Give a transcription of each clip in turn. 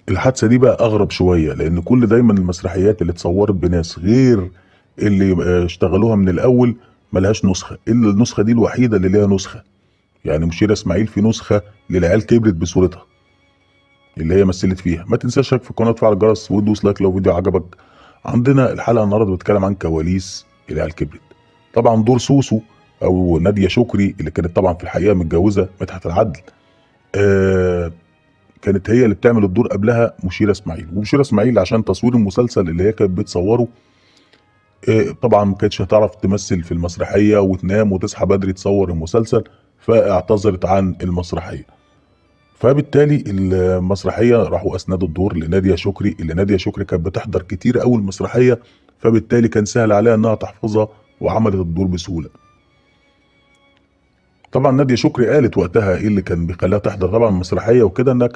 الحادثة دي بقى أغرب شوية، لأن كل دايما المسرحيات اللي اتصورت بناس غير اللي اشتغلوها من الأول ملهاش نسخة، إلا النسخة دي الوحيدة اللي ليها نسخة. يعني مشيرة إسماعيل في نسخة للعيال كبرت بصورتها اللي هي مثلت فيها. ما تنساش اشترك في القناة وتفعل الجرس وتدوس لايك لو فيديو عجبك. عندنا الحلقة النهاردة بتتكلم عن كواليس العيال كبرت. طبعا دور سوسو أو نادية شكري اللي كانت طبعا في الحقيقة متجوزة مدحت العدل، آه كانت هي اللي بتعمل الدور قبلها مشيرة اسماعيل. ومشيرة اسماعيل عشان تصوير المسلسل اللي هي كانت بتصوره طبعا ما كانتش هتعرف تمثل في المسرحية وتنام وتصحى بدري تصور المسلسل، فاعتذرت عن المسرحية. فبالتالي المسرحية راحوا اسندوا الدور لنادية شكري، اللي نادية شكري كانت بتحضر كتير قوي المسرحية، فبالتالي كان سهل عليها انها تحفظها وعملت الدور بسهولة. طبعا نادية شكري قالت وقتها ايه اللي كان بيخليها تحضر طبعا المسرحية وكده، انها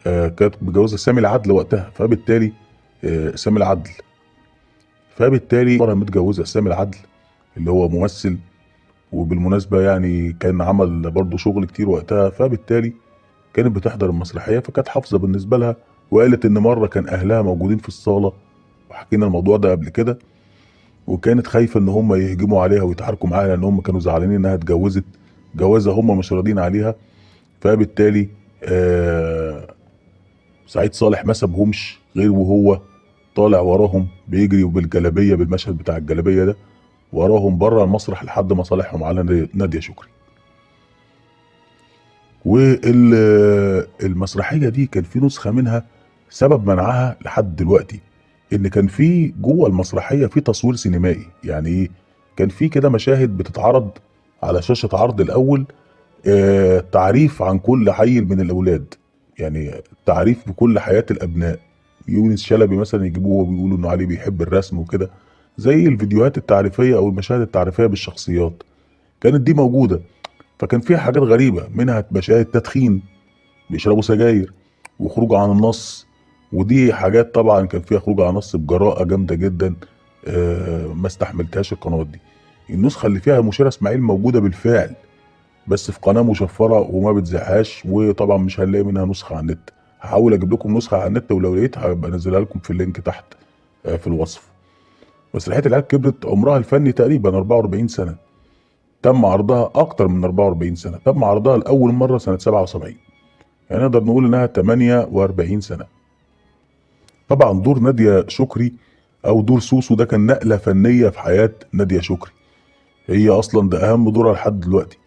كانت متجوزة سامي العدل وقتها، فبالتالي سامي العدل، فبالتالي مرة متجوزة سامي العدل اللي هو ممثل، وبالمناسبة يعني كان عمل برضه شغل كتير وقتها، فبالتالي كانت بتحضر المسرحية فكانت حافظة بالنسبة لها. وقالت إن مرة كان أهلها موجودين في الصالة، وحكينا الموضوع ده قبل كده، وكانت خايفة إن هم يهجموا عليها ويتحاركوا معاها لأن هم كانوا زعلانين إنها اتجوزت جوازة هم مش راضيين عليها. فبالتالي سعيد صالح ما سابهمش غير وهو طالع وراهم بيجري وبالجلابية، بالمشهد بتاع الجلابية ده، وراهم بره المسرح لحد ما صالحهم على نادية شكري. والمسرحيه دي كان في نسخه منها سبب منعها لحد دلوقتي ان كان في جوه المسرحيه في تصوير سينمائي. يعني ايه؟ كان في كده مشاهد بتتعرض على شاشه عرض الاول، تعريف عن كل حي من الاولاد، يعني تعريف بكل حياه الابناء. يونس شلبي مثلا يجيبوه وبيقولوا انه علي بيحب الرسم وكده، زي الفيديوهات التعريفيه او المشاهد التعريفيه بالشخصيات، كانت دي موجوده. فكان فيها حاجات غريبه، منها مشاهد تدخين، بيشربوا سجاير، وخروج عن النص. ودي حاجات طبعا كان فيها خروج عن النص بجراءه جامده جدا، ما استحملتهاش القنوات دي. النسخه اللي فيها مشيرة اسماعيل موجوده بالفعل، بس في قناه مشفره وما بتذاعهاش، وطبعا مش هنلاقي منها نسخه على النت. هحاول اجيب لكم نسخه على النت، ولو لقيتها هبقى انزلها لكم في اللينك تحت في الوصف. مسرحيه العيال كبرت عمرها الفني تقريبا 44 سنه، تم عرضها اكتر من 44 سنه، تم عرضها لاول مره سنه 77، يعني نقدر نقول انها 48 سنه. طبعا دور نادية شكري او دور سوسو ده كان نقلة فنية في حياة نادية شكري، هي اصلا ده اهم دورها لحد دلوقتي.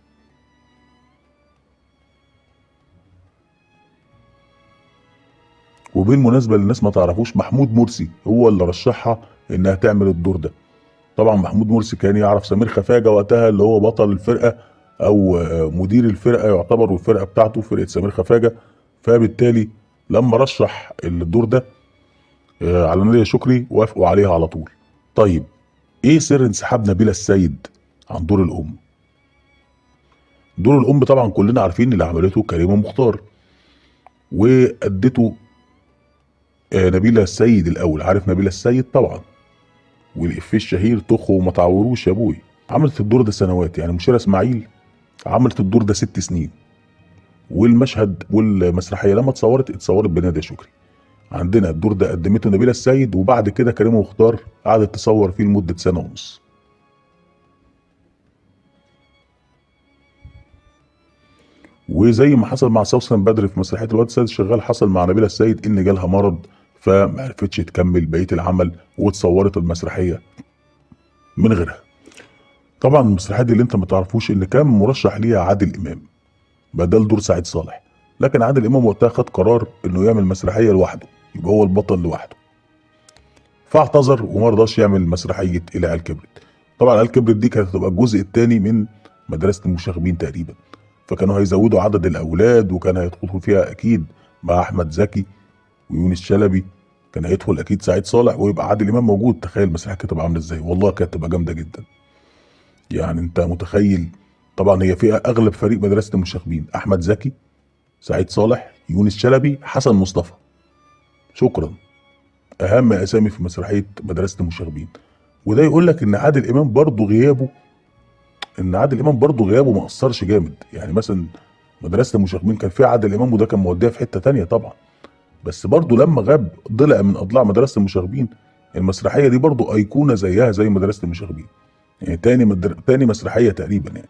وبالمناسبة للناس ما تعرفوش، محمود مرسي هو اللي رشحها انها تعمل الدور ده. طبعا محمود مرسي كان يعرف سمير خفاجة وقتها اللي هو بطل الفرقة او مدير الفرقة يعتبر، والفرقة بتاعته فرقة سمير خفاجة. فبالتالي لما رشح الدور ده على نادية شكري وافقوا عليها على طول. طيب ايه سر انسحاب نبيلة السيد عن دور الام؟ دور الام طبعا كلنا عارفين اللي عملته كريمه مختار، وادته نبيلة السيد الاول. عارف نبيلة السيد طبعا، والافيه الشهير طخ وما تعوروش يا ابوي. عملت الدور ده سنوات، يعني مشيرة اسماعيل عملت الدور ده 6 سنين. والمشهد والمسرحيه لما اتصورت بنادية شكري. عندنا الدور ده قدمته نبيلة السيد، وبعد كده كريمه مختار قعدت تصور فيه لمده سنه ونص. وزي ما حصل مع سوسن بدر في مسرحيه الواد سيد الشغال، حصل مع نبيلة السيد ان جالها مرض فما عرفتش تكمل بقيه العمل، واتصورت المسرحيه من غيرها. طبعا المسرحيه دي اللي انت ما تعرفوش ان كان مرشح ليها عادل امام بدل دور سعيد صالح، لكن عادل امام وقتها خد قرار انه يعمل مسرحيه لوحده، يبقى هو البطل لوحده، فاعتذر وما رضاش يعمل مسرحيه العيال كبرت. طبعا العيال كبرت دي كانت هتبقى الجزء الثاني من مدرسه المشاغبين تقريبا، فكانوا هيزودوا عدد الاولاد، وكان هيدخلوا فيها اكيد مع احمد زكي ويونس شلبي، كان هيدخل اكيد سعيد صالح ويبقى عادل امام موجود. تخيل المسرحيه كانت تبقى عامله ازاي، والله كانت تبقى جامده جدا. يعني انت متخيل؟ طبعا هي فيها اغلب فريق مدرسه المشاغبين: احمد زكي، سعيد صالح، يونس شلبي، حسن مصطفى. شكرا، اهم اسامي في مسرحيه مدرسه المشاغبين. وده يقول لك ان عادل امام برضه غيابه، ما اثرش جامد. يعني مثلا مدرسه المشاغبين كان فيها عادل امام وده كان موديها في حته تانية طبعا، بس برضه لما غاب ضلع من اضلاع مدرسه المشاغبين. المسرحيه دي برضه ايقونه زيها زي مدرسه المشاغبين، يعني تاني مسرحيه تقريبا يعني.